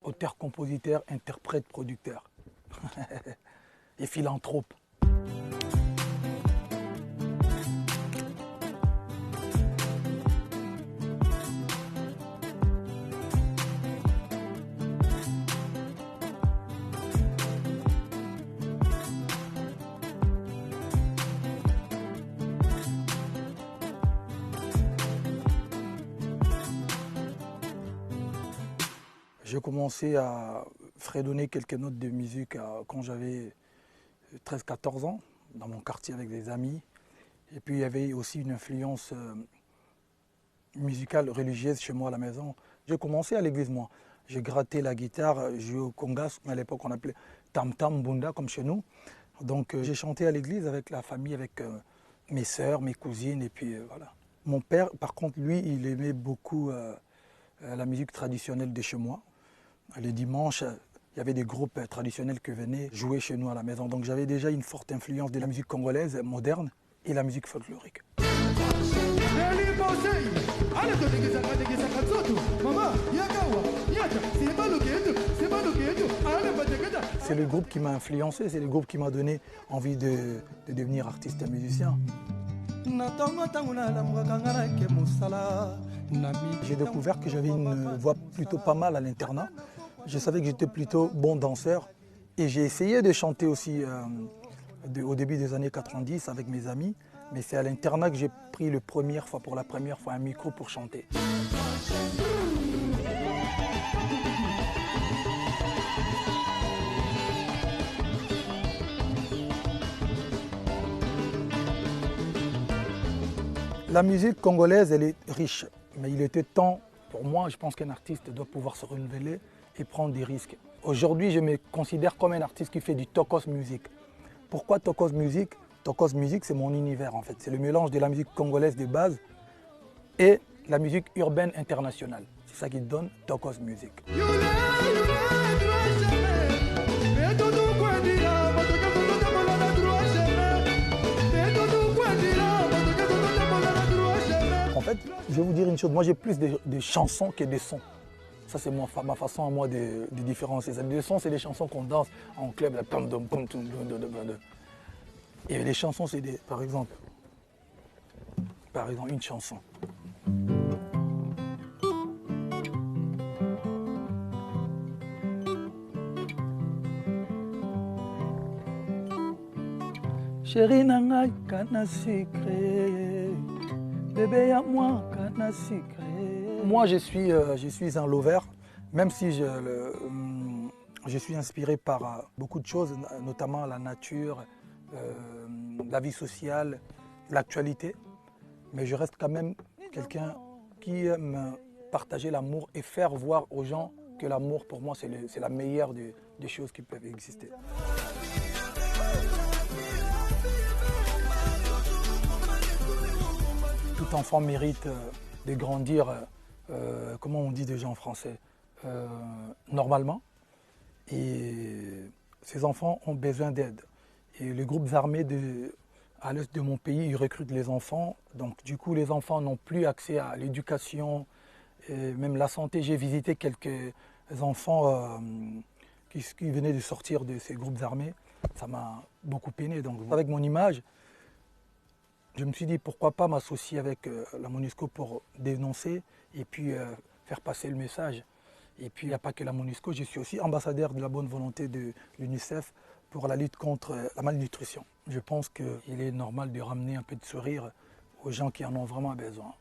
auteur, compositeur, interprète, producteur et philanthrope. J'ai commencé à fredonner quelques notes de musique quand j'avais 13-14 ans, dans mon quartier avec des amis. Et puis il y avait aussi une influence musicale, religieuse chez moi à la maison. J'ai commencé à l'église, moi. J'ai gratté la guitare, joué au congas, à l'époque on appelait tam-tam, bunda, comme chez nous. Donc j'ai chanté à l'église avec la famille, avec mes sœurs, mes cousines, et puis voilà. Mon père, par contre, lui, il aimait beaucoup la musique traditionnelle de chez moi. Les dimanches, il y avait des groupes traditionnels qui venaient jouer chez nous à la maison. Donc j'avais déjà une forte influence de la musique congolaise moderne et la musique folklorique. C'est le groupe qui m'a influencé, c'est le groupe qui m'a donné envie de devenir artiste et musicien. J'ai découvert que j'avais une voix plutôt pas mal à l'internat. Je savais que j'étais plutôt bon danseur et j'ai essayé de chanter aussi au début des années 90 avec mes amis. Mais c'est à l'internat que j'ai pris pour la première fois un micro pour chanter. La musique congolaise, elle est riche, mais il était temps, pour moi, je pense qu'un artiste doit pouvoir se renouveler et prendre des risques. Aujourd'hui, je me considère comme un artiste qui fait du Tokos Music. Pourquoi Tokos Music? Tokos Music, c'est mon univers en fait. C'est le mélange de la musique congolaise de base et la musique urbaine internationale. C'est ça qui donne Tokos Music. En fait, je vais vous dire une chose, moi j'ai plus de chansons que de sons. Ça c'est ma façon à moi de différencier. Les sons, c'est des chansons qu'on danse en club. Et les chansons, c'est par exemple, une chanson. Chérie nangai kana sucré, bébé à moi kana sucré. Moi je suis un lover, même si je suis inspiré par beaucoup de choses, notamment la nature, la vie sociale, l'actualité. Mais je reste quand même quelqu'un qui aime partager l'amour et faire voir aux gens que l'amour pour moi c'est la meilleure des choses qui peuvent exister. Tout enfant mérite de grandir, comment on dit déjà en français, normalement. Et ces enfants ont besoin d'aide. Et les groupes armés à l'est de mon pays, ils recrutent les enfants. Donc du coup, les enfants n'ont plus accès à l'éducation, et même la santé. J'ai visité quelques enfants qui venaient de sortir de ces groupes armés. Ça m'a beaucoup peiné. Donc avec mon image, je me suis dit pourquoi pas m'associer avec la MONUSCO pour dénoncer et puis faire passer le message. Et puis il n'y a pas que la MONUSCO, je suis aussi ambassadeur de la bonne volonté de l'UNICEF pour la lutte contre la malnutrition. Je pense qu'il est normal de ramener un peu de sourire aux gens qui en ont vraiment besoin.